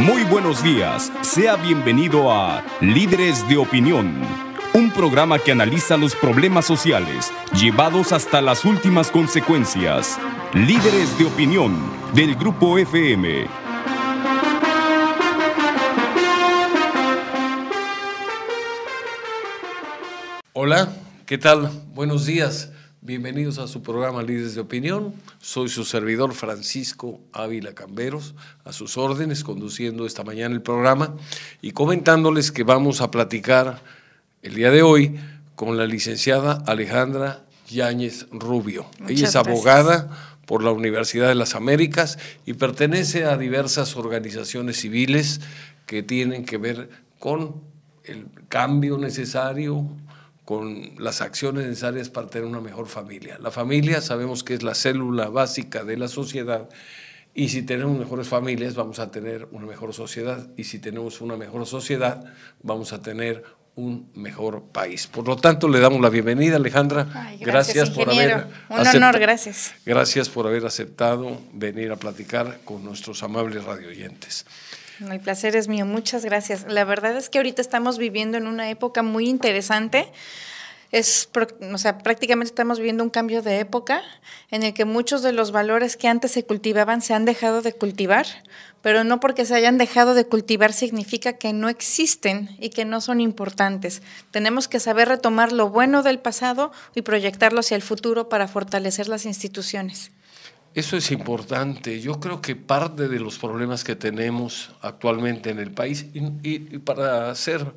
Muy buenos días, sea bienvenido a Líderes de Opinión, un programa que analiza los problemas sociales llevados hasta las últimas consecuencias. Líderes de Opinión, del Grupo FM. Hola, ¿qué tal? Buenos días. Bienvenidos a su programa Líderes de Opinión. Soy su servidor Francisco Ávila Camberos, a sus órdenes, conduciendo esta mañana el programa y comentándoles que vamos a platicar el día de hoy con la licenciada Alejandra Yáñez Rubio. Ella es abogada por la Universidad de las Américas y pertenece a diversas organizaciones civiles que tienen que ver con el cambio necesario, con las acciones necesarias para tener una mejor familia. La familia sabemos que es la célula básica de la sociedad y si tenemos mejores familias vamos a tener una mejor sociedad y si tenemos una mejor sociedad vamos a tener un mejor país. Por lo tanto, le damos la bienvenida, Alejandra. Gracias por haber honor, gracias. Gracias por haber aceptado venir a platicar con nuestros amables radioyentes. El placer es mío, muchas gracias. La verdad es que ahorita estamos viviendo en una época muy interesante. Prácticamente estamos viviendo un cambio de época en el que muchos de los valores que antes se cultivaban se han dejado de cultivar, pero no porque se hayan dejado de cultivar significa que no existen y que no son importantes. Tenemos que saber retomar lo bueno del pasado y proyectarlo hacia el futuro para fortalecer las instituciones. Eso es importante. Yo creo que parte de los problemas que tenemos actualmente en el país, y para ser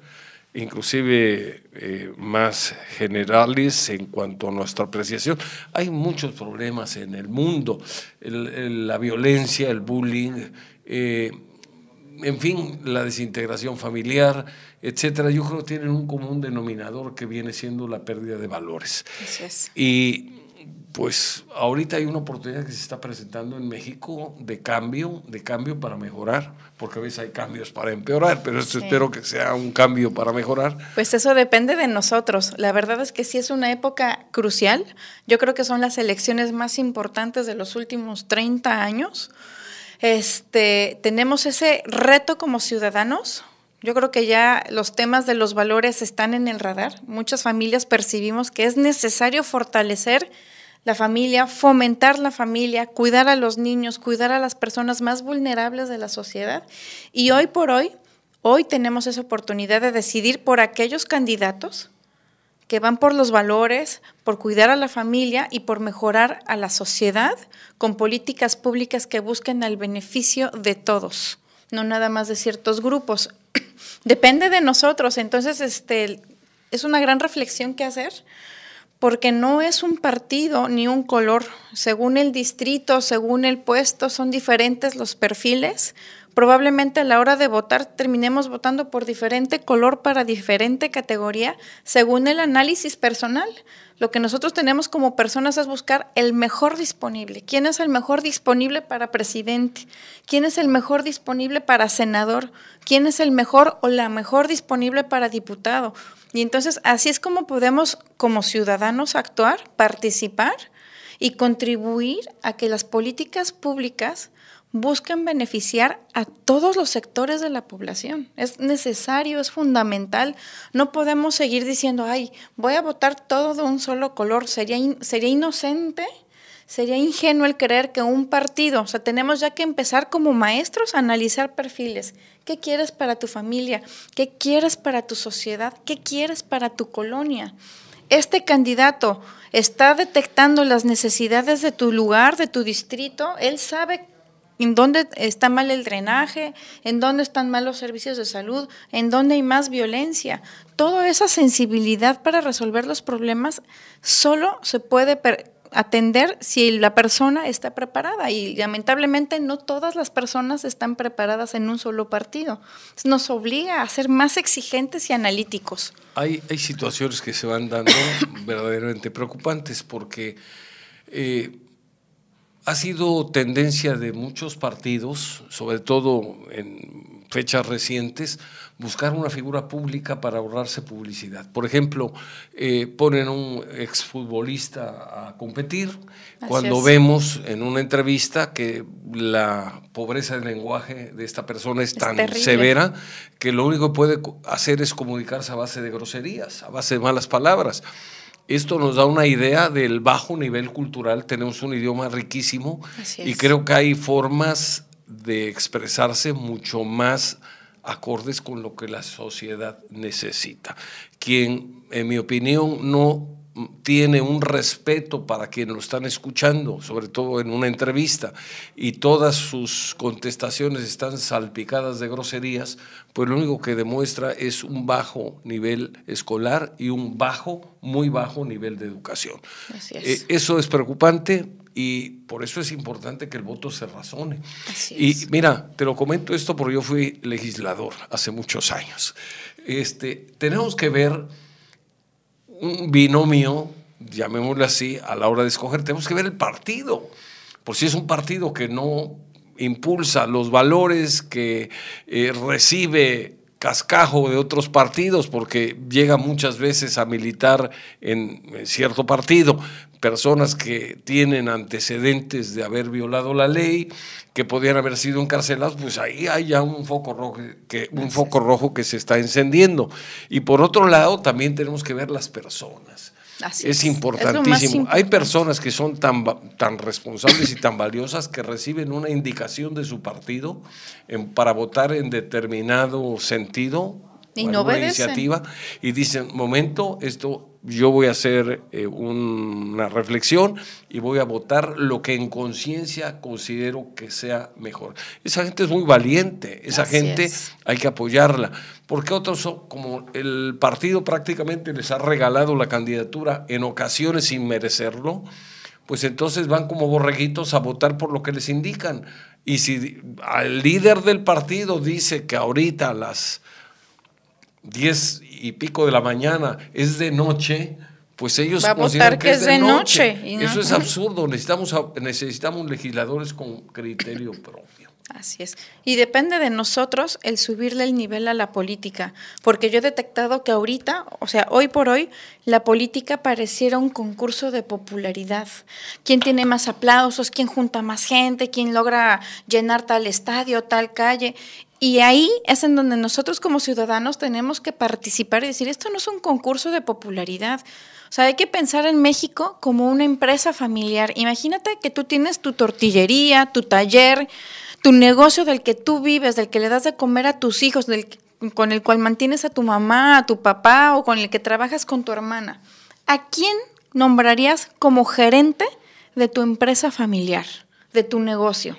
inclusive más generales en cuanto a nuestra apreciación, hay muchos problemas en el mundo, la violencia, el bullying, en fin, la desintegración familiar, etcétera. Yo creo que tienen un común denominador que viene siendo la pérdida de valores. Eso es. Y pues ahorita hay una oportunidad que se está presentando en México de cambio para mejorar, porque a veces hay cambios para empeorar, pero espero que sea un cambio para mejorar. Pues eso depende de nosotros. La verdad es que sí es una época crucial. Yo creo que son las elecciones más importantes de los últimos 30 años. Tenemos ese reto como ciudadanos. Yo creo que ya los temas de los valores están en el radar. Muchas familias percibimos que es necesario fortalecer la familia, fomentar la familia, cuidar a los niños, cuidar a las personas más vulnerables de la sociedad. Y hoy por hoy tenemos esa oportunidad de decidir por aquellos candidatos que van por los valores, por cuidar a la familia y por mejorar a la sociedad con políticas públicas que busquen el beneficio de todos, no nada más de ciertos grupos. Depende de nosotros, entonces es una gran reflexión que hacer, porque no es un partido ni un color. Según el distrito, según el puesto, son diferentes los perfiles. Probablemente a la hora de votar terminemos votando por diferente color para diferente categoría, según el análisis personal. Lo que nosotros tenemos como personas es buscar el mejor disponible. ¿Quién es el mejor disponible para presidente? ¿Quién es el mejor disponible para senador? ¿Quién es el mejor o la mejor disponible para diputado? Y entonces así es como podemos como ciudadanos actuar, participar y contribuir a que las políticas públicas busquen beneficiar a todos los sectores de la población. Es necesario, es fundamental. No podemos seguir diciendo, ay, voy a votar todo de un solo color. Sería inocente, sería ingenuo el creer que un partido, tenemos ya que empezar como maestros a analizar perfiles. ¿Qué quieres para tu familia? ¿Qué quieres para tu sociedad? ¿Qué quieres para tu colonia? Este candidato está detectando las necesidades de tu lugar, de tu distrito. Él sabe en dónde está mal el drenaje, en dónde están mal los servicios de salud, en dónde hay más violencia. Toda esa sensibilidad para resolver los problemas solo se puede atender si la persona está preparada y lamentablemente no todas las personas están preparadas en un solo partido. Nos obliga a ser más exigentes y analíticos. Hay situaciones que se van dando verdaderamente preocupantes porque ha sido tendencia de muchos partidos, sobre todo en fechas recientes, buscar una figura pública para ahorrarse publicidad. Por ejemplo, ponen un exfutbolista a competir, cuando vemos en una entrevista que la pobreza del lenguaje de esta persona es tan severa que lo único que puede hacer es comunicarse a base de groserías, a base de malas palabras. Esto nos da una idea del bajo nivel cultural. Tenemos un idioma riquísimo y creo que hay formas de expresarse mucho más acordes con lo que la sociedad necesita. Quien, en mi opinión, no tiene un respeto para quien lo están escuchando, sobre todo en una entrevista, y todas sus contestaciones están salpicadas de groserías, pues lo único que demuestra es un bajo nivel escolar y un muy bajo nivel de educación. Así es. Eso es preocupante y por eso es importante que el voto se razone. Y mira, te lo comento esto porque yo fui legislador hace muchos años. Tenemos que ver un binomio, llamémosle así, a la hora de escoger. Tenemos que ver el partido, por si es un partido que no impulsa los valores, que recibe cascajo de otros partidos, porque llega muchas veces a militar en cierto partido personas que tienen antecedentes de haber violado la ley, que podían haber sido encarcelados, pues ahí hay ya un foco rojo que se está encendiendo. Y por otro lado, también tenemos que ver las personas. Es importantísimo. Hay personas que son tan responsables y tan valiosas que reciben una indicación de su partido para votar en determinado sentido, y no obedecen. Iniciativa, y dicen, momento, yo voy a hacer una reflexión y voy a votar lo que en conciencia considero que sea mejor. Esa gente es muy valiente, esa gente hay que apoyarla, porque otros, como el partido prácticamente les ha regalado la candidatura en ocasiones sin merecerlo, pues entonces van como borreguitos a votar por lo que les indican. Y si el líder del partido dice que ahorita a las 10 y pico de la mañana es de noche, pues ellos consideran que es de noche. Eso es absurdo. Necesitamos legisladores con criterio propio. Así es. Y depende de nosotros el subirle el nivel a la política, porque yo he detectado que ahorita, o sea, hoy por hoy, la política pareciera un concurso de popularidad. ¿Quién tiene más aplausos? ¿Quién junta más gente? ¿Quién logra llenar tal estadio, tal calle? Y ahí es en donde nosotros como ciudadanos tenemos que participar y decir, esto no es un concurso de popularidad. O sea, hay que pensar en México como una empresa familiar. Imagínate que tú tienes tu tortillería, tu taller, tu negocio del que tú vives, del que le das de comer a tus hijos, con el cual mantienes a tu mamá, a tu papá o con el que trabajas con tu hermana. ¿A quién nombrarías como gerente de tu empresa familiar, de tu negocio?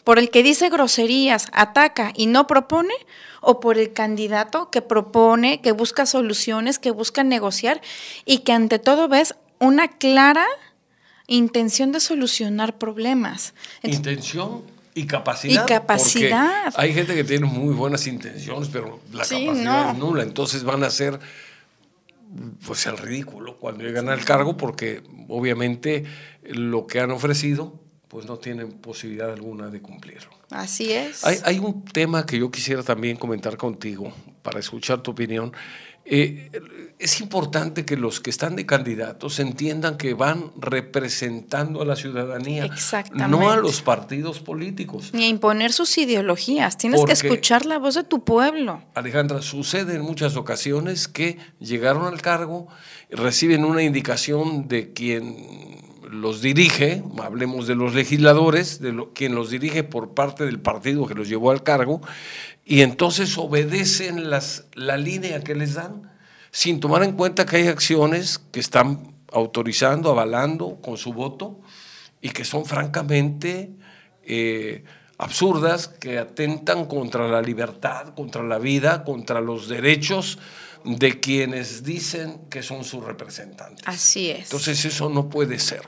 ¿Por el que dice groserías, ataca y no propone? ¿O por el candidato que propone, que busca soluciones, que busca negociar y que ante todo ves una clara intención de solucionar problemas? Intención y capacidad. Porque hay gente que tiene muy buenas intenciones, pero la capacidad es nula. Entonces van a hacer pues el ridículo cuando llegan al cargo, porque obviamente lo que han ofrecido pues no tienen posibilidad alguna de cumplirlo. Así es. Hay un tema que yo quisiera también comentar contigo para escuchar tu opinión. Es importante que los que están de candidatos entiendan que van representando a la ciudadanía, no a los partidos políticos. Ni a imponer sus ideologías, tienes que escuchar la voz de tu pueblo. Alejandra, sucede en muchas ocasiones que llegaron al cargo, reciben una indicación de quien los dirige, hablemos de los legisladores, quien los dirige por parte del partido que los llevó al cargo, y entonces obedecen la línea que les dan, sin tomar en cuenta que hay acciones que están autorizando, avalando con su voto, y que son francamente absurdas, que atentan contra la libertad, contra la vida, contra los derechos de quienes dicen que son sus representantes. Así es. Entonces eso no puede ser.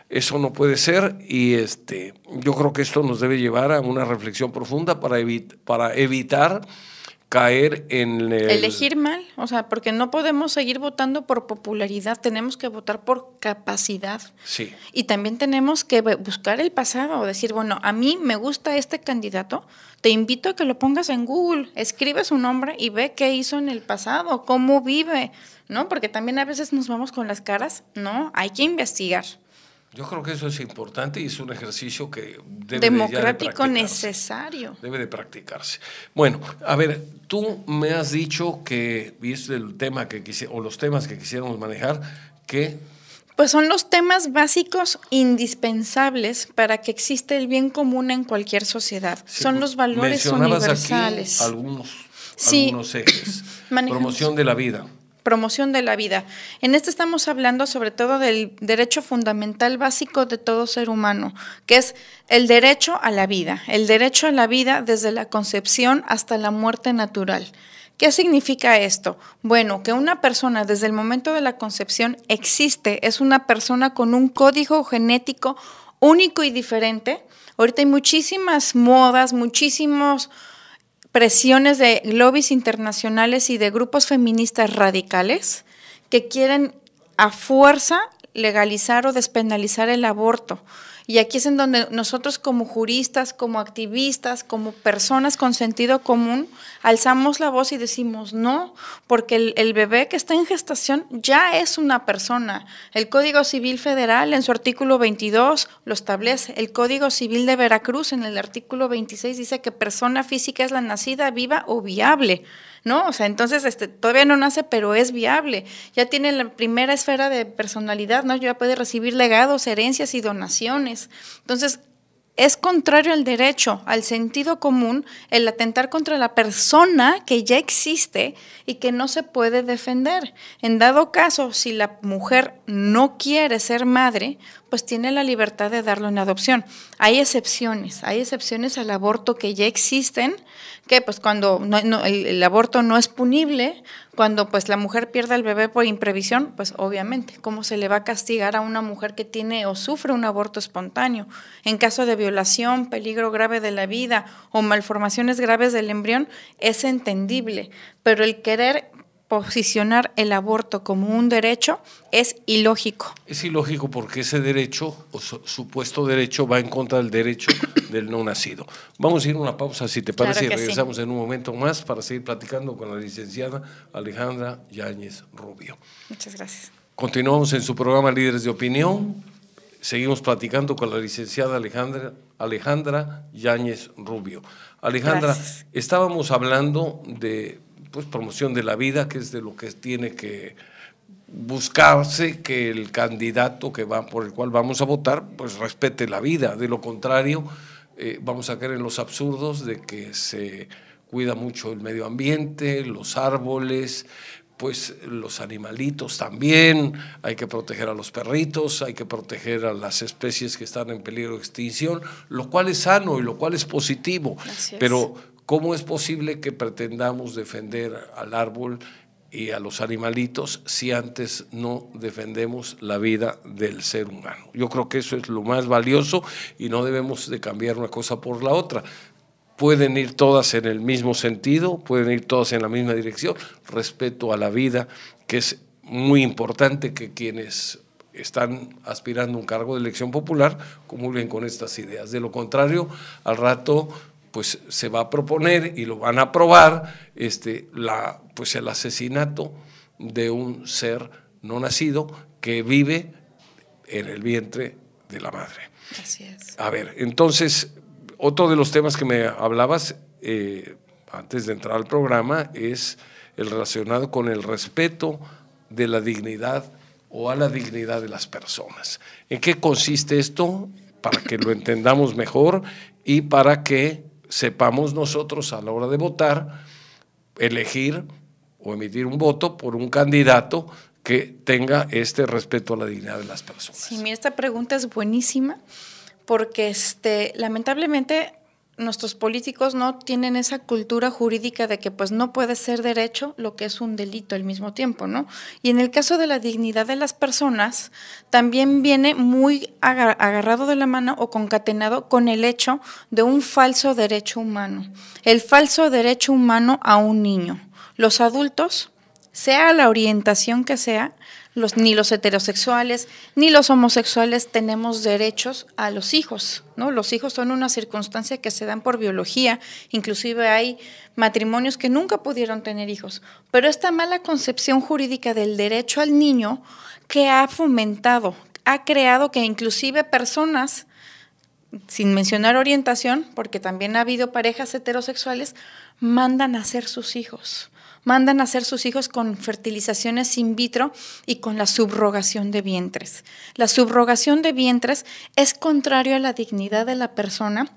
Eso no puede ser, y yo creo que esto nos debe llevar a una reflexión profunda para evitar caer en elegir mal, o sea, porque no podemos seguir votando por popularidad, tenemos que votar por capacidad. Sí. Y también tenemos que buscar el pasado, decir, bueno, a mí me gusta este candidato, te invito a que lo pongas en Google, escribe su nombre y ve qué hizo en el pasado, cómo vive, ¿no? Porque también a veces nos vamos con las caras, no, hay que investigar. Yo creo que eso es importante y es un ejercicio que debe democrático de necesario. Debe de practicarse. Bueno, a ver, tú me has dicho que, y es el tema que o los temas que quisiéramos manejar, que pues son los temas básicos indispensables para que exista el bien común en cualquier sociedad. Sí, son los valores universales. Aquí algunos ejes. Promoción de la vida. Promoción de la vida. En este estamos hablando sobre todo del derecho fundamental básico de todo ser humano, que es el derecho a la vida desde la concepción hasta la muerte natural. ¿Qué significa esto? Bueno, que una persona desde el momento de la concepción existe, es una persona con un código genético único y diferente. Ahorita hay muchísimas modas, muchísimos presiones de lobbies internacionales y de grupos feministas radicales que quieren a fuerza legalizar o despenalizar el aborto. Y aquí es en donde nosotros como juristas, como activistas, como personas con sentido común, alzamos la voz y decimos no, porque el bebé que está en gestación ya es una persona. El Código Civil Federal en su artículo 22 lo establece. El Código Civil de Veracruz en el artículo 26 dice que persona física es la nacida, viva o viable, ¿no? O sea, entonces todavía no nace, pero es viable. Ya tiene la primera esfera de personalidad, ¿no? Ya puede recibir legados, herencias y donaciones. Entonces, es contrario al derecho, al sentido común, el atentar contra la persona que ya existe y que no se puede defender. En dado caso, si la mujer no quiere ser madre, pues tiene la libertad de darlo en adopción. Hay excepciones al aborto que ya existen, que pues cuando el aborto no es punible, cuando pues la mujer pierde al bebé por imprevisión, pues obviamente, ¿cómo se le va a castigar a una mujer que tiene o sufre un aborto espontáneo? En caso de violación, peligro grave de la vida o malformaciones graves del embrión, es entendible, pero el querer posicionar el aborto como un derecho es ilógico. Es ilógico porque ese derecho, o supuesto derecho, va en contra del derecho del no nacido. Vamos a ir a una pausa, si te parece, y regresamos en un momento más para seguir platicando con la licenciada Alejandra Yáñez Rubio. Muchas gracias. Continuamos en su programa Líderes de Opinión. Seguimos platicando con la licenciada Alejandra Yáñez Rubio. Alejandra, gracias. Estábamos hablando de promoción de la vida, que es de lo que tiene que buscarse, que el candidato por el cual vamos a votar, pues respete la vida. De lo contrario, vamos a caer en los absurdos de que se cuida mucho el medio ambiente, los árboles, pues los animalitos también, hay que proteger a los perritos, hay que proteger a las especies que están en peligro de extinción, lo cual es sano y lo cual es positivo, pero ¿cómo es posible que pretendamos defender al árbol y a los animalitos si antes no defendemos la vida del ser humano? Yo creo que eso es lo más valioso y no debemos de cambiar una cosa por la otra. Pueden ir todas en el mismo sentido, pueden ir todas en la misma dirección, respeto a la vida, que es muy importante que quienes están aspirando a un cargo de elección popular comulguen con estas ideas. De lo contrario, al rato pues se va a proponer y lo van a aprobar el asesinato de un ser no nacido que vive en el vientre de la madre. Así es. A ver, entonces, otro de los temas que me hablabas antes de entrar al programa es el relacionado con el respeto de la dignidad o a la dignidad de las personas. ¿En qué consiste esto? Para que lo entendamos mejor y para que sepamos nosotros a la hora de votar, elegir o emitir un voto por un candidato que tenga este respeto a la dignidad de las personas. Sí, mira, esta pregunta es buenísima porque lamentablemente nuestros políticos no tienen esa cultura jurídica de que pues no puede ser derecho lo que es un delito al mismo tiempo, ¿no? Y en el caso de la dignidad de las personas, también viene muy agarrado de la mano o concatenado con el hecho de un falso derecho humano. El falso derecho humano a un niño. Los adultos, sea la orientación que sea, ni los heterosexuales ni los homosexuales tenemos derechos a los hijos, ¿no? Los hijos son una circunstancia que se dan por biología, inclusive hay matrimonios que nunca pudieron tener hijos, pero esta mala concepción jurídica del derecho al niño que ha fomentado, ha creado que inclusive personas, sin mencionar orientación, porque también ha habido parejas heterosexuales, mandan a hacer sus hijos con fertilizaciones in vitro y con la subrogación de vientres. La subrogación de vientres es contrario a la dignidad de la persona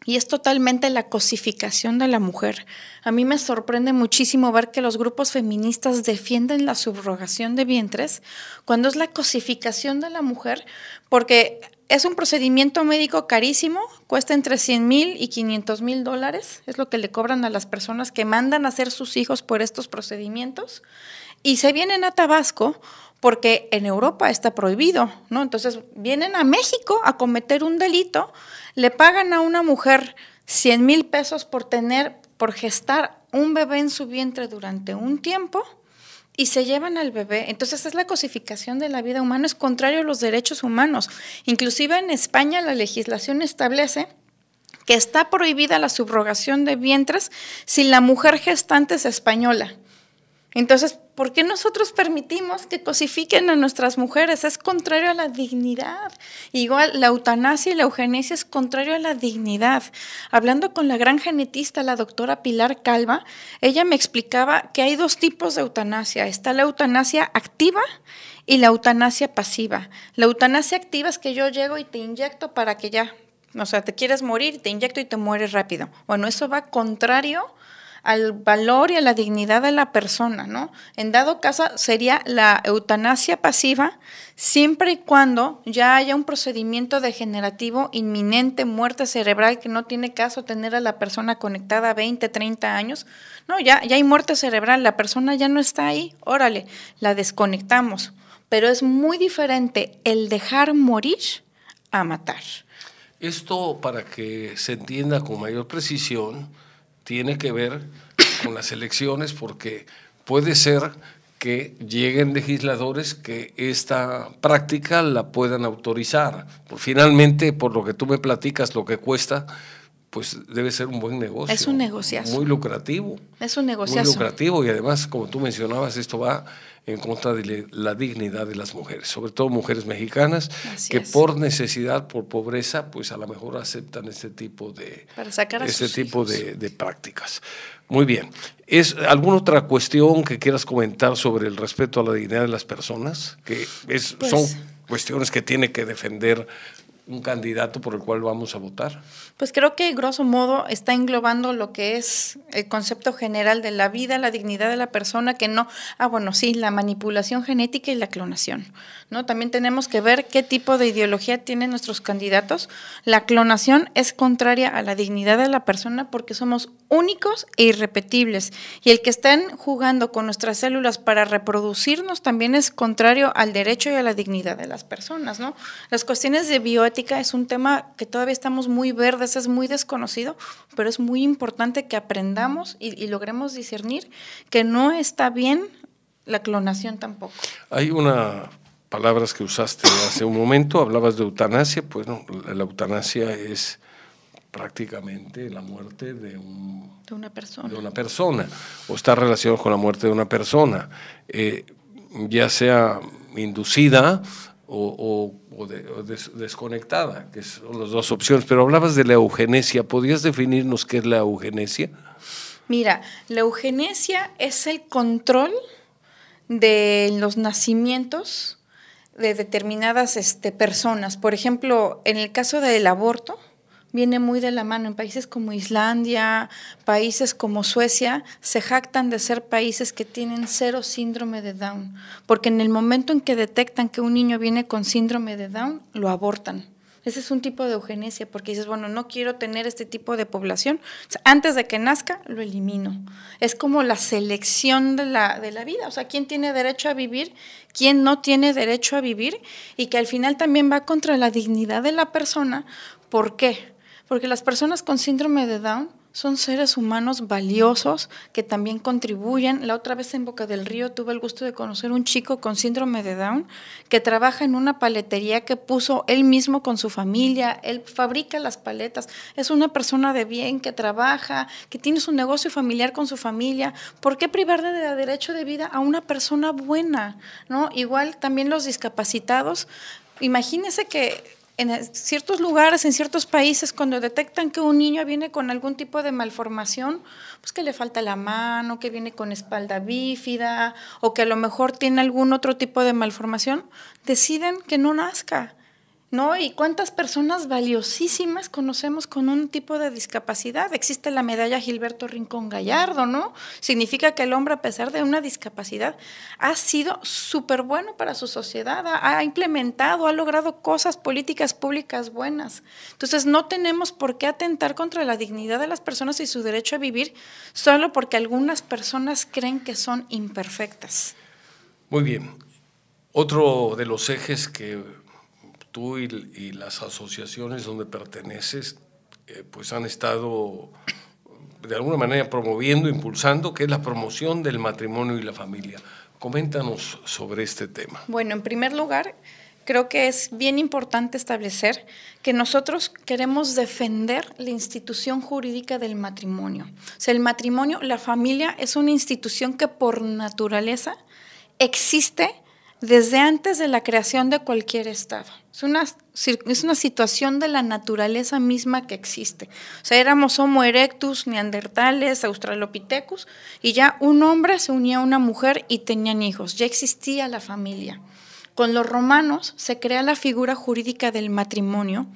y es totalmente la cosificación de la mujer. A mí me sorprende muchísimo ver que los grupos feministas defienden la subrogación de vientres cuando es la cosificación de la mujer, porque es un procedimiento médico carísimo, cuesta entre $100,000 y $500,000, es lo que le cobran a las personas que mandan a hacer sus hijos por estos procedimientos, y se vienen a Tabasco porque en Europa está prohibido, ¿no? Entonces vienen a México a cometer un delito, le pagan a una mujer $100,000 por gestar un bebé en su vientre durante un tiempo, y se llevan al bebé. Entonces es la cosificación de la vida humana, es contrario a los derechos humanos. Inclusive en España la legislación establece que está prohibida la subrogación de vientres si la mujer gestante es española. Entonces, ¿por qué nosotros permitimos que cosifiquen a nuestras mujeres? Es contrario a la dignidad. Igual, la eutanasia y la eugenesia es contrario a la dignidad. Hablando con la gran genetista, la doctora Pilar Calva, ella me explicaba que hay 2 tipos de eutanasia. Está la eutanasia activa y la eutanasia pasiva. La eutanasia activa es que yo llego y te inyecto para que ya, o sea, te quieres morir, te inyecto y te mueres rápido. Bueno, eso va contrario al valor y a la dignidad de la persona, ¿no? En dado caso sería la eutanasia pasiva, siempre y cuando ya haya un procedimiento degenerativo inminente, muerte cerebral, que no tiene caso tener a la persona conectada 20, 30 años. No, ya hay muerte cerebral, la persona ya no está ahí, órale, la desconectamos. Pero es muy diferente el dejar morir a matar. Esto, para que se entienda con mayor precisión, tiene que ver con las elecciones, porque puede ser que lleguen legisladores que esta práctica la puedan autorizar. Finalmente, por lo que tú me platicas, lo que cuesta, pues debe ser un buen negocio. Es un negociazo. Muy lucrativo. Es un negociazo. Muy lucrativo, y además, como tú mencionabas, esto va en contra de la dignidad de las mujeres, sobre todo mujeres mexicanas. Así que es. Por necesidad, por pobreza, pues a lo mejor aceptan este tipo de, de prácticas. Muy bien. ¿Es alguna otra cuestión que quieras comentar sobre el respeto a la dignidad de las personas? Que son cuestiones que tiene que defender un candidato por el cual vamos a votar. Pues creo que grosso modo está englobando lo que es el concepto general de la vida, la dignidad de la persona, que no, la manipulación genética y la clonación, ¿no? También tenemos que ver qué tipo de ideología tienen nuestros candidatos. La clonación es contraria a la dignidad de la persona porque somos únicos e irrepetibles, y el que estén jugando con nuestras células para reproducirnos también es contrario al derecho y a la dignidad de las personas, ¿no? Las cuestiones de bioética es un tema que todavía estamos muy verdes, es muy desconocido, pero es muy importante que aprendamos y logremos discernir que no está bien la clonación tampoco. Hay palabras que usaste hace un momento, hablabas de eutanasia. Pues no, la eutanasia es prácticamente la muerte de una persona, o está relacionado con la muerte de una persona, ya sea inducida o desconectada, que son las 2 opciones. Pero hablabas de la eugenesia. ¿Podrías definirnos qué es la eugenesia? Mira, la eugenesia es el control de los nacimientos de determinadas personas. Por ejemplo, en el caso del aborto, viene muy de la mano. En países como Islandia, países como Suecia, se jactan de ser países que tienen 0 síndrome de Down, porque en el momento en que detectan que un niño viene con síndrome de Down, lo abortan. Ese es un tipo de eugenesia, porque dices, bueno, no quiero tener este tipo de población. O sea, antes de que nazca, lo elimino. Es como la selección de la vida. O sea, quién tiene derecho a vivir, quién no tiene derecho a vivir, y que al final también va contra la dignidad de la persona. ¿Por qué? Porque las personas con síndrome de Down son seres humanos valiosos que también contribuyen. La otra vez en Boca del Río tuve el gusto de conocer un chico con síndrome de Down que trabaja en una paletería que puso él mismo con su familia, él fabrica las paletas, es una persona de bien que trabaja, que tiene su negocio familiar con su familia. ¿Por qué privar de derecho de vida a una persona buena? ¿No? Igual también los discapacitados. Imagínense que en ciertos lugares, en ciertos países, cuando detectan que un niño viene con algún tipo de malformación, pues que le falta la mano, que viene con espalda bífida o que a lo mejor tiene algún otro tipo de malformación, deciden que no nazca, ¿no? ¿Y cuántas personas valiosísimas conocemos con un tipo de discapacidad? Existe la medalla Gilberto Rincón Gallardo, ¿no? Significa que el hombre, a pesar de una discapacidad, ha sido súper bueno para su sociedad, ha implementado, ha logrado cosas, políticas públicas buenas. Entonces, no tenemos por qué atentar contra la dignidad de las personas y su derecho a vivir solo porque algunas personas creen que son imperfectas. Muy bien. Otro de los ejes que tú y las asociaciones donde perteneces, pues han estado de alguna manera promoviendo, impulsando, que es la promoción del matrimonio y la familia. Coméntanos sobre este tema. Bueno, en primer lugar, creo que es bien importante establecer que nosotros queremos defender la institución jurídica del matrimonio. O sea, el matrimonio, la familia, es una institución que por naturaleza existe desde antes de la creación de cualquier Estado. Es una situación de la naturaleza misma que existe. O sea, éramos Homo erectus, neandertales, australopithecus, y ya un hombre se unía a una mujer y tenían hijos. Ya existía la familia. Con los romanos se crea la figura jurídica del matrimonio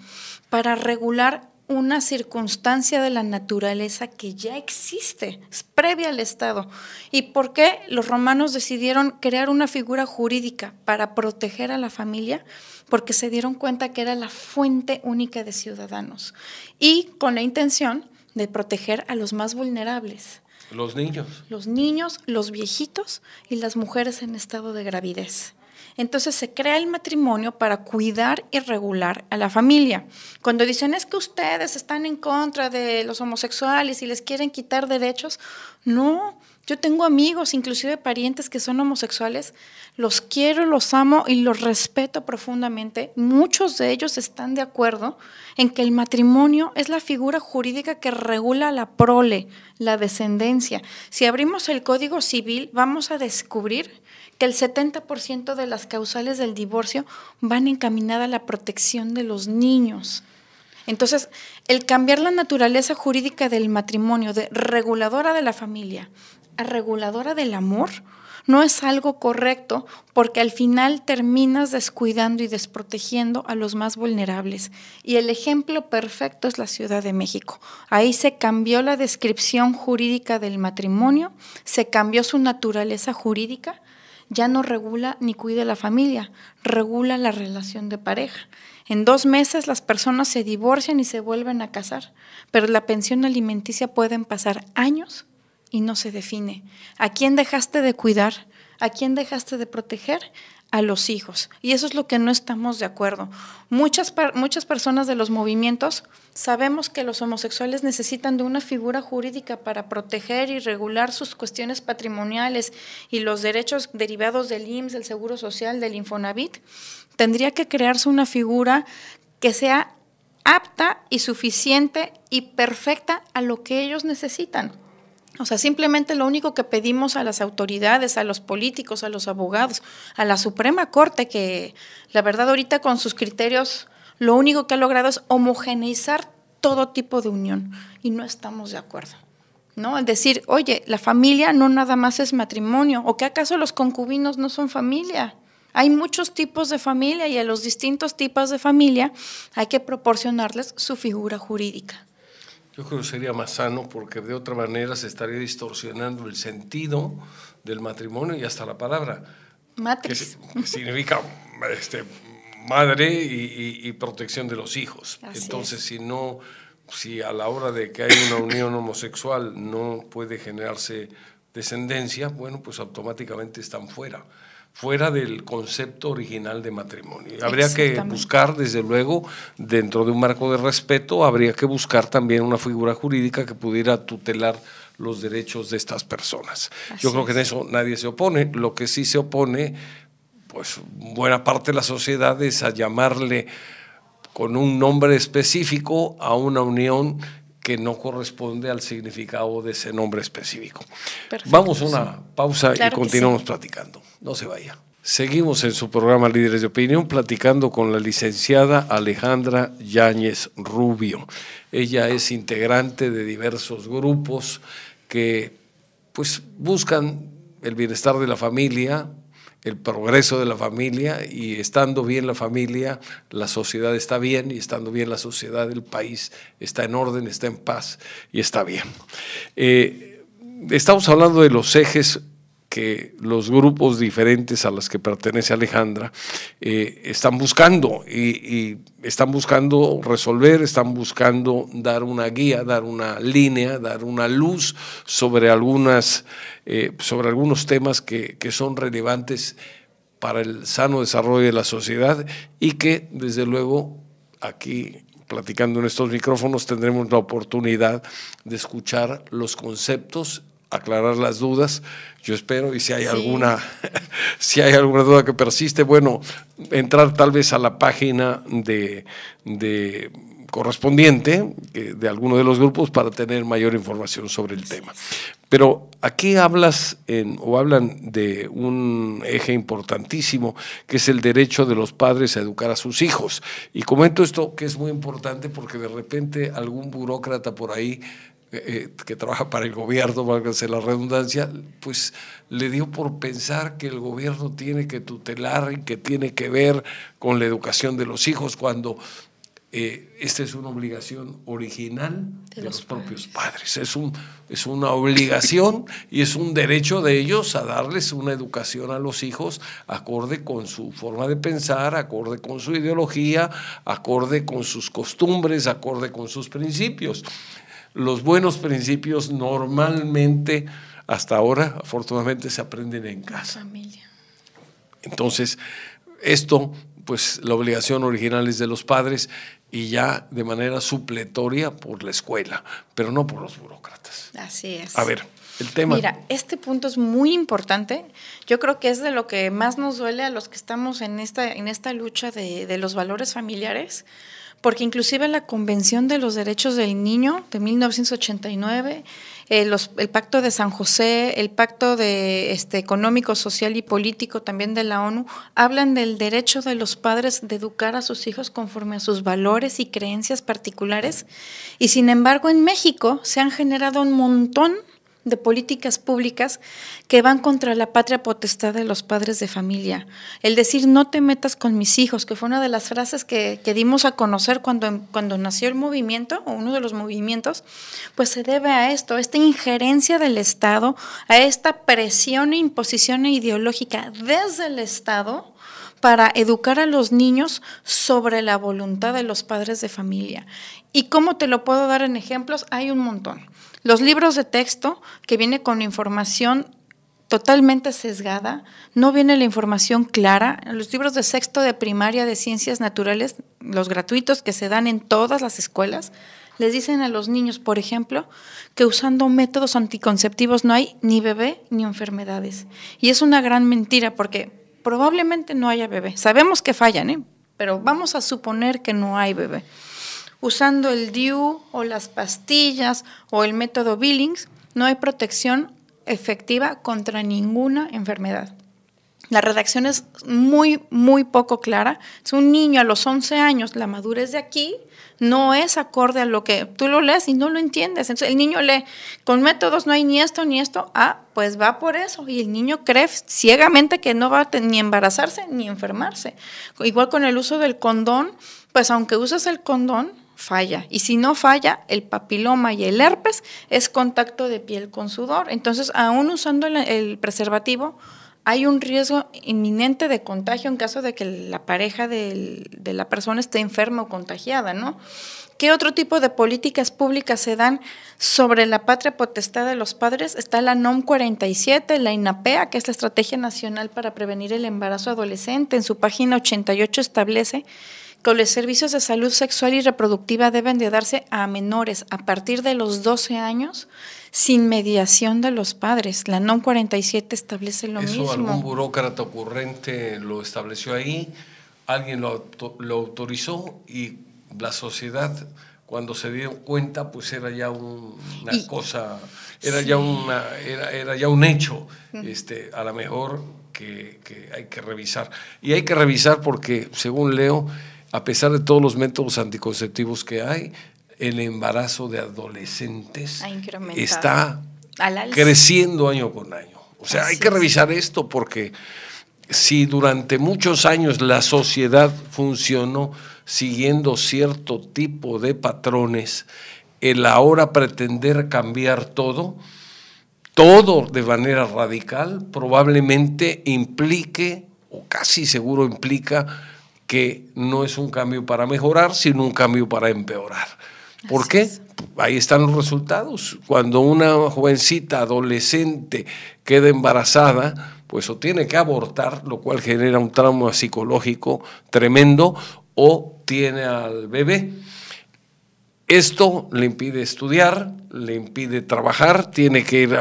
para regular una circunstancia de la naturaleza que ya existe, es previa al Estado. ¿Y por qué los romanos decidieron crear una figura jurídica para proteger a la familia? Porque se dieron cuenta que era la fuente única de ciudadanos y con la intención de proteger a los más vulnerables. Los niños. Los niños, los viejitos y las mujeres en estado de gravidez. Entonces se crea el matrimonio para cuidar y regular a la familia. Cuando dicen es que ustedes están en contra de los homosexuales y les quieren quitar derechos, no, yo tengo amigos, inclusive parientes que son homosexuales, los quiero, los amo y los respeto profundamente. Muchos de ellos están de acuerdo en que el matrimonio es la figura jurídica que regula la prole, la descendencia. Si abrimos el Código Civil, vamos a descubrir que el 70% de las causales del divorcio van encaminadas a la protección de los niños. Entonces, el cambiar la naturaleza jurídica del matrimonio de reguladora de la familia a reguladora del amor no es algo correcto, porque al final terminas descuidando y desprotegiendo a los más vulnerables. Y el ejemplo perfecto es la Ciudad de México. Ahí se cambió la descripción jurídica del matrimonio, se cambió su naturaleza jurídica. Ya no regula ni cuida la familia, regula la relación de pareja. En 2 meses las personas se divorcian y se vuelven a casar, pero la pensión alimenticia pueden pasar años y no se define. ¿A quién dejaste de cuidar? ¿A quién dejaste de proteger? A los hijos. Y eso es lo que no estamos de acuerdo. Muchas personas de los movimientos sabemos que los homosexuales necesitan de una figura jurídica para proteger y regular sus cuestiones patrimoniales y los derechos derivados del IMSS, del Seguro Social, del Infonavit. Tendría que crearse una figura que sea apta y suficiente y perfecta a lo que ellos necesitan. O sea, simplemente lo único que pedimos a las autoridades, a los políticos, a los abogados, a la Suprema Corte, que la verdad ahorita con sus criterios lo único que ha logrado es homogeneizar todo tipo de unión y no estamos de acuerdo, ¿no? Es decir, oye, la familia no nada más es matrimonio, ¿o que acaso los concubinos no son familia? Hay muchos tipos de familia y a los distintos tipos de familia hay que proporcionarles su figura jurídica. Yo creo que sería más sano, porque de otra manera se estaría distorsionando el sentido del matrimonio y hasta la palabra. Matriz. Que significa madre y protección de los hijos. Así Entonces, es. si a la hora de que hay una unión homosexual no puede generarse descendencia, bueno, pues automáticamente están fuera del concepto original de matrimonio. Habría que buscar, desde luego, dentro de un marco de respeto, habría que buscar también una figura jurídica que pudiera tutelar los derechos de estas personas. Yo creo que en eso nadie se opone. Lo que sí se opone, pues buena parte de la sociedad, es a llamarle con un nombre específico a una unión que no corresponde al significado de ese nombre específico. Perfecto, Vamos a una pausa claro y continuamos sí. platicando. No se vaya. Seguimos en su programa Líderes de Opinión platicando con la licenciada Alejandra Yáñez Rubio. Ella es integrante de diversos grupos que pues buscan el bienestar de la familia, el progreso de la familia, y estando bien la familia, la sociedad está bien, y estando bien la sociedad, el país está en orden, está en paz y está bien. Estamos hablando de los ejes que los grupos diferentes a los que pertenece Alejandra están buscando y están buscando resolver, están buscando dar una guía, dar una línea, dar una luz sobre algunos temas que son relevantes para el sano desarrollo de la sociedad y que desde luego aquí platicando en estos micrófonos tendremos la oportunidad de escuchar los conceptos, aclarar las dudas, yo espero, y si hay si hay alguna duda que persiste, bueno, entrar tal vez a la página de correspondiente de alguno de los grupos para tener mayor información sobre el tema. Pero aquí hablan de un eje importantísimo, que es el derecho de los padres a educar a sus hijos. Y comento esto que es muy importante porque de repente algún burócrata por ahí que trabaja para el gobierno, válgase la redundancia, pues le dio por pensar que el gobierno tiene que tutelar y que tiene que ver con la educación de los hijos, cuando esta es una obligación original de los propios padres. Es una obligación y es un derecho de ellos a darles una educación a los hijos acorde con su forma de pensar, acorde con su ideología, acorde con sus costumbres, acorde con sus principios. Los buenos principios normalmente, hasta ahora, afortunadamente, se aprenden en casa. Familia. Entonces, esto, pues la obligación original es de los padres y ya de manera supletoria por la escuela, pero no por los burócratas. Así es. A ver, el tema. Mira, este punto es muy importante. Yo creo que es de lo que más nos duele a los que estamos en esta lucha de los valores familiares, porque inclusive la Convención de los Derechos del Niño de 1989, el Pacto de San José, el Pacto de Económico, Social y Político también de la ONU, hablan del derecho de los padres de educar a sus hijos conforme a sus valores y creencias particulares. Y sin embargo, en México se han generado un montón de políticas públicas que van contra la patria potestad de los padres de familia. El decir no te metas con mis hijos, que fue una de las frases que dimos a conocer cuando nació el movimiento, o uno de los movimientos, pues se debe a esto, esta injerencia del Estado, a esta presión e imposición ideológica desde el Estado para educar a los niños sobre la voluntad de los padres de familia. ¿Y cómo te lo puedo dar en ejemplos? Hay un montón. Los libros de texto, que viene con información totalmente sesgada, no viene la información clara. Los libros de sexto de primaria de ciencias naturales, los gratuitos que se dan en todas las escuelas, les dicen a los niños, por ejemplo, que usando métodos anticonceptivos no hay ni bebé ni enfermedades. Y es una gran mentira porque probablemente no haya bebé. Sabemos que fallan, pero vamos a suponer que no hay bebé. Usando el DIU o las pastillas o el método Billings, no hay protección efectiva contra ninguna enfermedad. La redacción es muy, muy poco clara. Es un niño a los 11 años, la madurez de aquí no es acorde a lo que tú lo lees y no lo entiendes. Entonces el niño lee, con métodos no hay ni esto, pues va por eso. Y el niño cree ciegamente que no va a ni embarazarse ni enfermarse. Igual con el uso del condón, pues aunque uses el condón, falla. Y si no falla, el papiloma y el herpes es contacto de piel con sudor. Entonces, aún usando el preservativo, hay un riesgo inminente de contagio en caso de que la pareja de la persona esté enferma o contagiada, ¿no? ¿Qué otro tipo de políticas públicas se dan sobre la patria potestad de los padres? Está la NOM 47, la INAPEA, que es la Estrategia Nacional para Prevenir el Embarazo Adolescente. En su página 88 establece que los servicios de salud sexual y reproductiva deben de darse a menores a partir de los 12 años sin mediación de los padres. La NOM 47 establece lo mismo. Eso algún burócrata ocurrente lo estableció ahí, alguien lo autorizó y la sociedad, cuando se dio cuenta, pues era ya era ya un hecho, a lo mejor que hay que revisar. Y hay que revisar porque, según leo, a pesar de todos los métodos anticonceptivos que hay, el embarazo de adolescentes está creciendo año con año. O sea, hay que revisar esto porque si durante muchos años la sociedad funcionó siguiendo cierto tipo de patrones, el ahora pretender cambiar todo de manera radical, probablemente implique, o casi seguro implica, que no es un cambio para mejorar, sino un cambio para empeorar. ¿Por qué? Ahí están los resultados. Cuando una jovencita adolescente queda embarazada, pues o tiene que abortar, lo cual genera un trauma psicológico tremendo, o tiene al bebé. Esto le impide estudiar, le impide trabajar, tiene que ir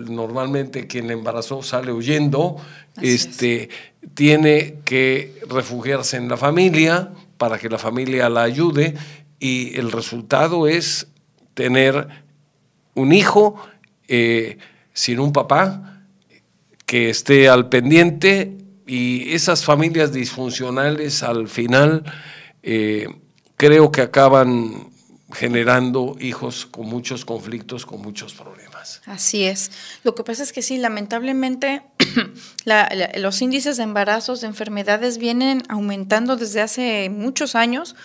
normalmente quien embarazó sale huyendo, tiene que refugiarse en la familia para que la familia la ayude, y el resultado es tener un hijo sin un papá que esté al pendiente, y esas familias disfuncionales al final creo que acaban generando hijos con muchos conflictos, con muchos problemas. Así es. Lo que pasa es que sí, lamentablemente los índices de embarazos, de enfermedades vienen aumentando desde hace muchos años,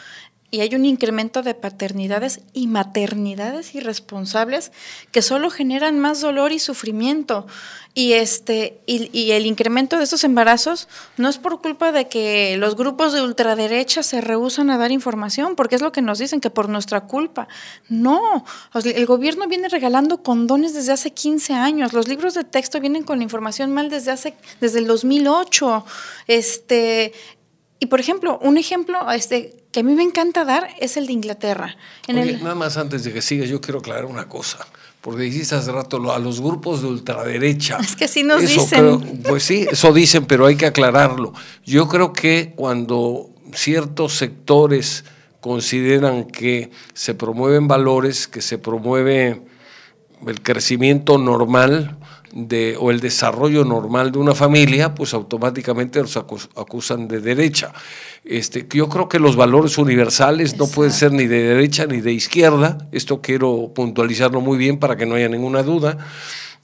y hay un incremento de paternidades y maternidades irresponsables que solo generan más dolor y sufrimiento. Y el incremento de estos embarazos no es por culpa de que los grupos de ultraderecha se rehúsan a dar información, porque es lo que nos dicen, que por nuestra culpa. No, el gobierno viene regalando condones desde hace 15 años, los libros de texto vienen con la información mal desde el 2008. Y por ejemplo, un ejemplo que a mí me encanta dar es el de Inglaterra. Nada más antes de que sigas, yo quiero aclarar una cosa, porque dijiste hace rato a los grupos de ultraderecha. Es que sí nos dicen. Pues sí, eso dicen, pero hay que aclararlo. Yo creo que cuando ciertos sectores consideran que se promueven valores, que se promueve el crecimiento normal o el desarrollo normal de una familia, pues automáticamente los acusan de derecha. Yo creo que los valores universales no pueden ser ni de derecha ni de izquierda. Esto quiero puntualizarlo muy bien para que no haya ninguna duda.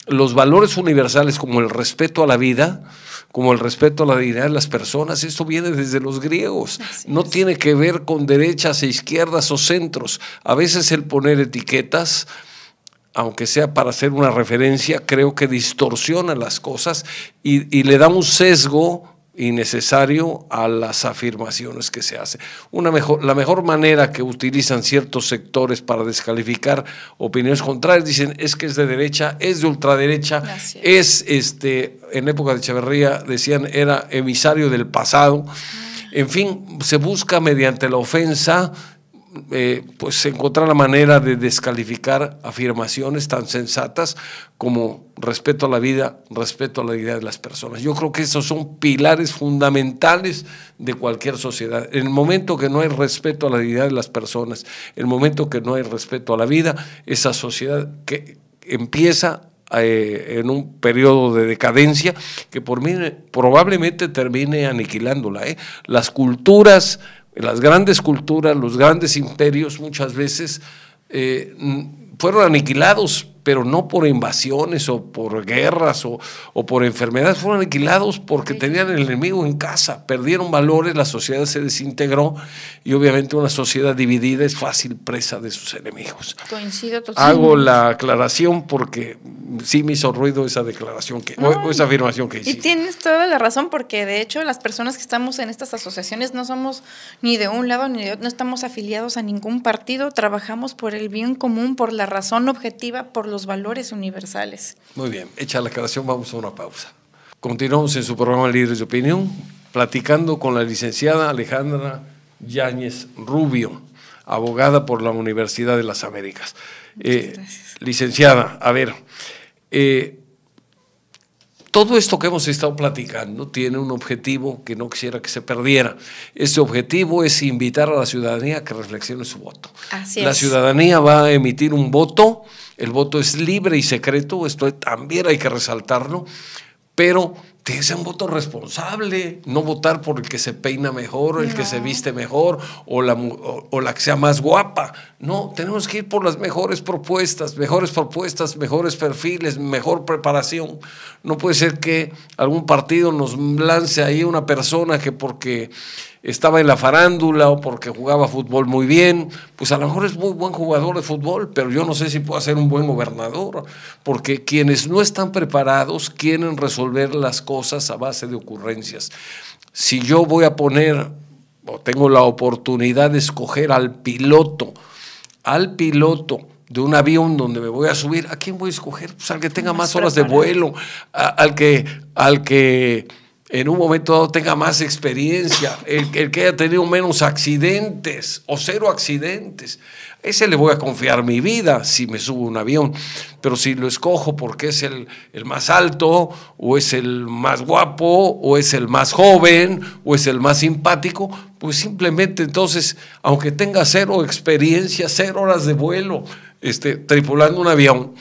Los valores universales, como el respeto a la vida, como el respeto a la dignidad de las personas, esto viene desde los griegos. No tiene que ver con derechas e izquierdas o centros. A veces el poner etiquetas, aunque sea para hacer una referencia, creo que distorsiona las cosas y le da un sesgo innecesario a las afirmaciones que se hacen. La mejor manera que utilizan ciertos sectores para descalificar opiniones contrarias, dicen es que es de derecha, es de ultraderecha, en época de Echeverría decían era emisario del pasado. En fin, se busca mediante la ofensa pues encontrar la manera de descalificar afirmaciones tan sensatas como respeto a la vida, respeto a la dignidad de las personas. Yo creo que esos son pilares fundamentales de cualquier sociedad. En el momento que no hay respeto a la dignidad de las personas, en el momento que no hay respeto a la vida, esa sociedad que empieza en un periodo de decadencia que probablemente termine aniquilándola. Las culturas, las grandes culturas, los grandes imperios muchas veces fueron aniquilados, pero no por invasiones o por guerras o por enfermedades, fueron aniquilados porque tenían el enemigo en casa, perdieron valores, la sociedad se desintegró y obviamente una sociedad dividida es fácil presa de sus enemigos. Coincido totalmente. Hago la aclaración porque sí me hizo ruido esa declaración, o esa afirmación que hiciste. Y tienes toda la razón, porque de hecho las personas que estamos en estas asociaciones no somos ni de un lado ni de otro, no estamos afiliados a ningún partido, trabajamos por el bien común, por la razón objetiva, por los valores universales. Muy bien, hecha la aclaración, vamos a una pausa. Continuamos en su programa Líderes de Opinión, platicando con la licenciada Alejandra Yáñez Rubio, abogada por la Universidad de las Américas. Licenciada, a ver, todo esto que hemos estado platicando tiene un objetivo que no quisiera que se perdiera. Este objetivo es invitar a la ciudadanía a que reflexione su voto. Así La es. ciudadanía va a emitir un voto, el voto es libre y secreto, esto también hay que resaltarlo, pero tiene que ser un voto responsable, no votar por el que se peina mejor, el que se viste mejor o la que sea más guapa. No, tenemos que ir por las mejores propuestas, mejores perfiles, mejor preparación. No puede ser que algún partido nos lance ahí una persona que porque estaba en la farándula o porque jugaba fútbol muy bien, pues a lo mejor es muy buen jugador de fútbol, pero yo no sé si puede ser un buen gobernador, porque quienes no están preparados quieren resolver las cosas a base de ocurrencias. Si yo voy a poner, o tengo la oportunidad de escoger al piloto de un avión donde me voy a subir, ¿a quién voy a escoger? Pues al que tenga más horas de vuelo, al que en un momento dado tenga más experiencia, el que haya tenido menos accidentes o 0 accidentes. Ese le voy a confiar mi vida si me subo a un avión, pero si lo escojo porque es el más alto, o es el más guapo, o es el más joven, o es el más simpático, pues simplemente entonces, aunque tenga 0 experiencia, 0 horas de vuelo, tripulando un avión,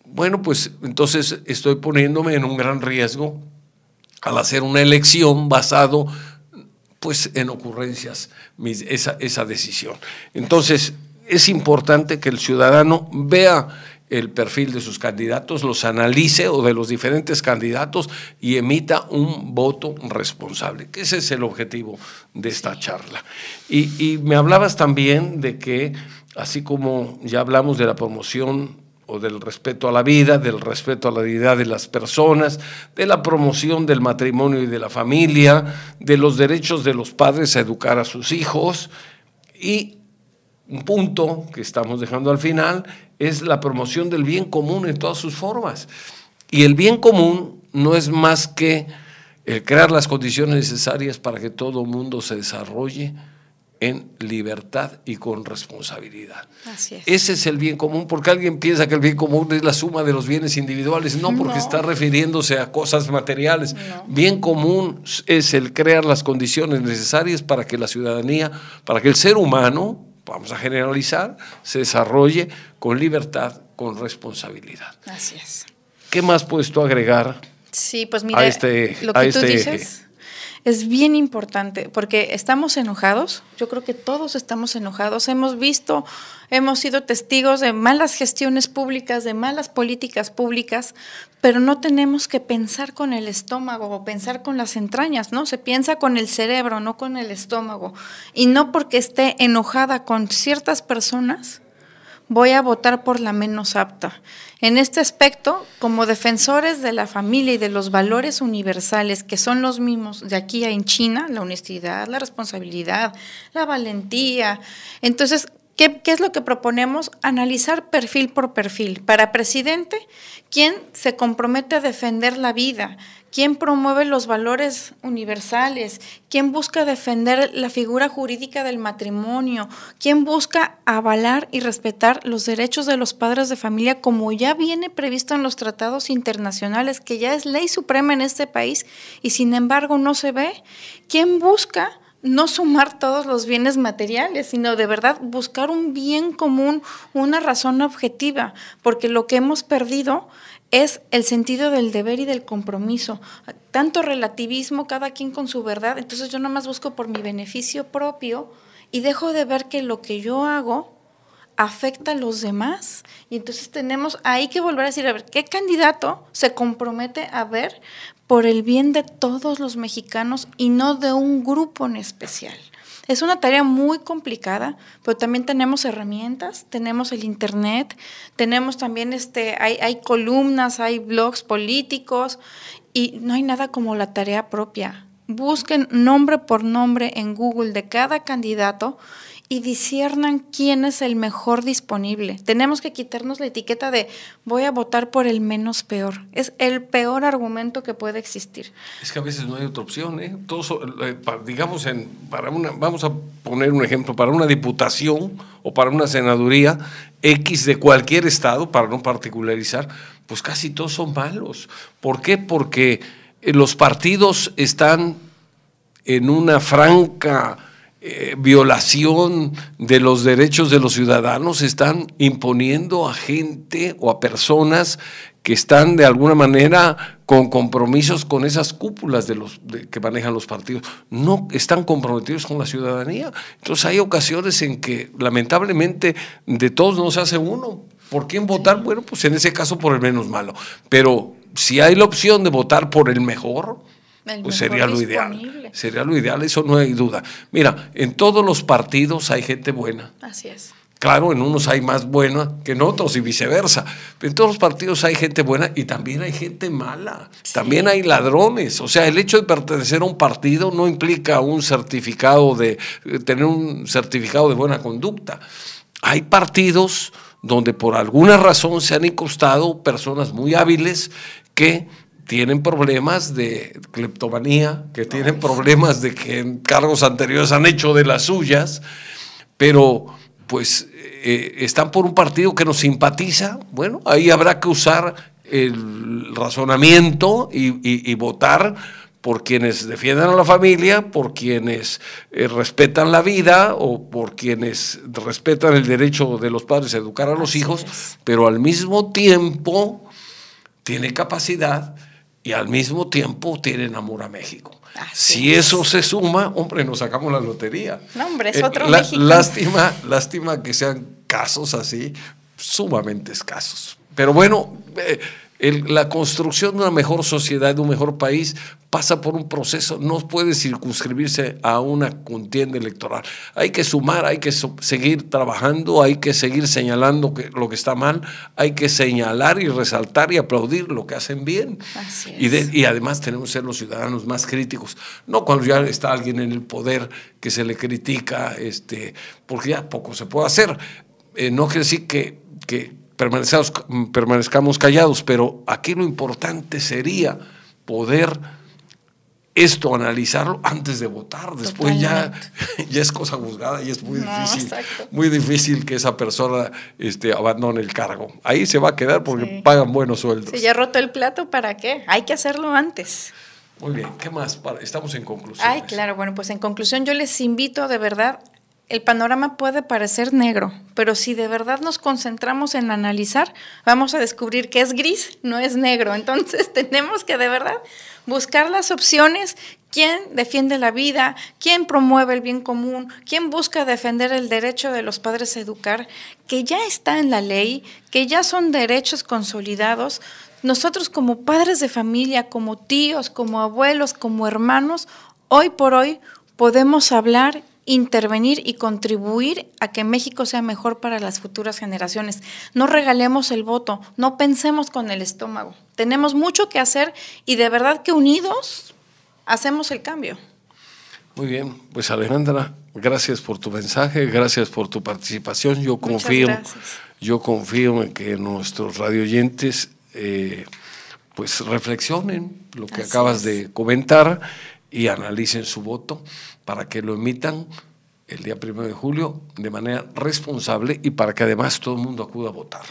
bueno, pues entonces estoy poniéndome en un gran riesgo al hacer una elección basado pues en ocurrencias, esa decisión. Entonces, es importante que el ciudadano vea el perfil de sus candidatos, los analice o de los diferentes candidatos y emita un voto responsable, que ese es el objetivo de esta charla. Y me hablabas también de que, así como ya hablamos de la promoción o del respeto a la vida, del respeto a la dignidad de las personas, de la promoción del matrimonio y de la familia, de los derechos de los padres a educar a sus hijos, y un punto que estamos dejando al final es la promoción del bien común en todas sus formas. Y el bien común no es más que el crear las condiciones necesarias para que todo el mundo se desarrolle en libertad y con responsabilidad. Así es. Ese es el bien común, porque alguien piensa que el bien común es la suma de los bienes individuales, no, porque está refiriéndose a cosas materiales. No. Bien común es el crear las condiciones necesarias para que la ciudadanía, para que el ser humano, vamos a generalizar, se desarrolle con libertad, con responsabilidad. Así es. ¿Qué más puedes tú agregar? Sí, pues mira, lo que tú dices es bien importante, porque estamos enojados, yo creo que todos estamos enojados, hemos sido testigos de malas gestiones públicas, de malas políticas públicas, pero no tenemos que pensar con el estómago o pensar con las entrañas, ¿no? Se piensa con el cerebro, no con el estómago, y no porque esté enojada con ciertas personas voy a votar por la menos apta. En este aspecto, como defensores de la familia y de los valores universales, que son los mismos de aquí en China, la honestidad, la responsabilidad, la valentía, entonces, ¿qué es lo que proponemos? Analizar perfil por perfil. Para presidente, ¿quién se compromete a defender la vida? ¿Quién promueve los valores universales? ¿Quién busca defender la figura jurídica del matrimonio? ¿Quién busca avalar y respetar los derechos de los padres de familia como ya viene previsto en los tratados internacionales, que ya es ley suprema en este país y sin embargo no se ve? ¿Quién busca no sumar todos los bienes materiales, sino de verdad buscar un bien común, una razón objetiva? Porque lo que hemos perdido es el sentido del deber y del compromiso. Tanto relativismo, cada quien con su verdad, entonces yo nomás busco por mi beneficio propio y dejo de ver que lo que yo hago afecta a los demás. Y entonces tenemos ahí que volver a decir, a ver, ¿qué candidato se compromete a ver por el bien de todos los mexicanos y no de un grupo en especial? Es una tarea muy complicada, pero también tenemos herramientas, tenemos el internet, tenemos también hay columnas, hay blogs políticos y no hay nada como la tarea propia. Busquen nombre por nombre en Google de cada candidato y disciernan quién es el mejor disponible. Tenemos que quitarnos la etiqueta de voy a votar por el menos peor. Es el peor argumento que puede existir. Es que a veces no hay otra opción, ¿eh? Todos, digamos, vamos a poner un ejemplo, para una diputación o para una senaduría X de cualquier estado, para no particularizar, pues casi todos son malos. ¿Por qué? Porque los partidos están en una franca violación de los derechos de los ciudadanos, están imponiendo a gente o a personas que están de alguna manera con compromisos con esas cúpulas que manejan los partidos, no están comprometidos con la ciudadanía. Entonces hay ocasiones en que lamentablemente de todos no se hace uno. ¿Por quién votar? Bueno, pues en ese caso por el menos malo, pero si hay la opción de votar por el mejor, pues sería lo ideal. Sería lo ideal, eso no hay duda. Mira, en todos los partidos hay gente buena. Así es. Claro, en unos hay más buena que en otros y viceversa. Pero en todos los partidos hay gente buena y también hay gente mala. Sí. También hay ladrones. O sea, el hecho de pertenecer a un partido no implica tener un certificado de buena conducta. Hay partidos donde por alguna razón se han incrustado personas muy hábiles que tienen problemas de cleptomanía, que tienen problemas de que en cargos anteriores han hecho de las suyas, pero pues están por un partido que nos simpatiza. Bueno, ahí habrá que usar el razonamiento y votar por quienes defiendan a la familia, por quienes respetan la vida o por quienes respetan el derecho de los padres a educar a los hijos, pero al mismo tiempo tiene capacidad y al mismo tiempo tienen amor a México. Si eso se suma, hombre, nos sacamos la lotería. No, hombre, es otro México. Lástima que sean casos así, sumamente escasos. Pero bueno, la construcción de una mejor sociedad, de un mejor país, pasa por un proceso, no puede circunscribirse a una contienda electoral. Hay que sumar, hay que seguir trabajando, hay que seguir señalando lo que está mal, hay que señalar y resaltar y aplaudir lo que hacen bien. Así es. Y además tenemos que ser los ciudadanos más críticos, no cuando ya está alguien en el poder que se le critica, porque ya poco se puede hacer. No quiere decir que permanezcamos callados, pero aquí lo importante sería poder analizarlo antes de votar. Después ya es cosa juzgada y es muy difícil que esa persona abandone el cargo. Ahí se va a quedar porque pagan buenos sueldos. Si ya roto el plato, ¿para qué? Hay que hacerlo antes. Muy bien, ¿qué más? Estamos en conclusión. Ay, claro, bueno, pues en conclusión yo les invito de verdad. El panorama puede parecer negro, pero si de verdad nos concentramos en analizar, vamos a descubrir que es gris, no es negro. Entonces tenemos que de verdad buscar las opciones, quién defiende la vida, quién promueve el bien común, quién busca defender el derecho de los padres a educar, que ya está en la ley, que ya son derechos consolidados. Nosotros como padres de familia, como tíos, como abuelos, como hermanos, hoy por hoy podemos hablar, intervenir y contribuir a que México sea mejor para las futuras generaciones. No regalemos el voto, no pensemos con el estómago. Tenemos mucho que hacer y de verdad que unidos hacemos el cambio. Muy bien, pues Alejandra, gracias por tu mensaje, gracias por tu participación. Yo confío en que nuestros radioyentes pues reflexionen lo que acabas de comentar y analicen su voto para que lo emitan el día 1 de julio de manera responsable y para que además todo el mundo acuda a votar.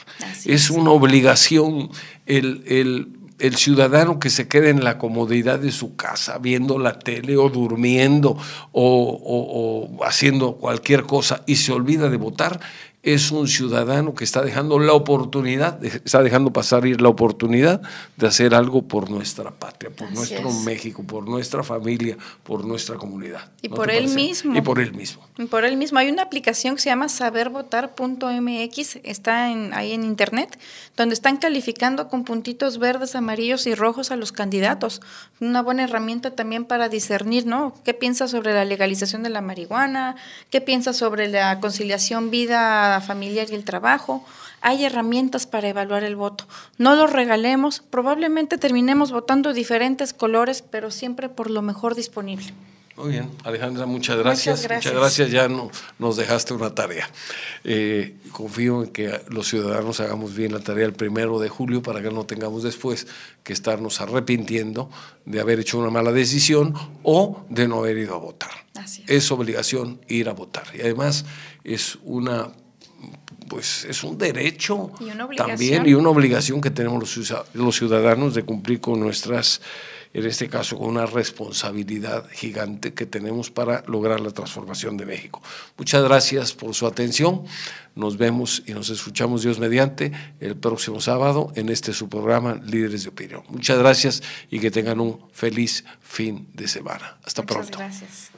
Es una obligación el ciudadano que se quede en la comodidad de su casa viendo la tele o durmiendo o haciendo cualquier cosa y se olvida de votar, es un ciudadano que está dejando la oportunidad, está dejando pasar ir la oportunidad de hacer algo por nuestra patria, por nuestro México, por nuestra familia, por nuestra comunidad. Y por él mismo. Y por él mismo. Y por él mismo. Hay una aplicación que se llama sabervotar.mx, está ahí en internet, donde están calificando con puntitos verdes, amarillos y rojos a los candidatos. Una buena herramienta también para discernir, ¿no? ¿Qué piensas sobre la legalización de la marihuana? ¿Qué piensas sobre la conciliación vida familiar y el trabajo? Hay herramientas para evaluar el voto. No lo regalemos, probablemente terminemos votando diferentes colores, pero siempre por lo mejor disponible. Muy bien, Alejandra, muchas gracias. Muchas gracias, ya nos dejaste una tarea. Confío en que los ciudadanos hagamos bien la tarea el 1 de julio para que no tengamos después que estarnos arrepintiendo de haber hecho una mala decisión o de no haber ido a votar. Así es. Es obligación ir a votar y además es es un derecho también y una obligación que tenemos los ciudadanos de cumplir con nuestras, en este caso, con una responsabilidad gigante que tenemos para lograr la transformación de México. Muchas gracias por su atención. Nos vemos y nos escuchamos, Dios mediante, el próximo sábado en su programa Líderes de Opinión. Muchas gracias y que tengan un feliz fin de semana. Hasta pronto. Muchas gracias.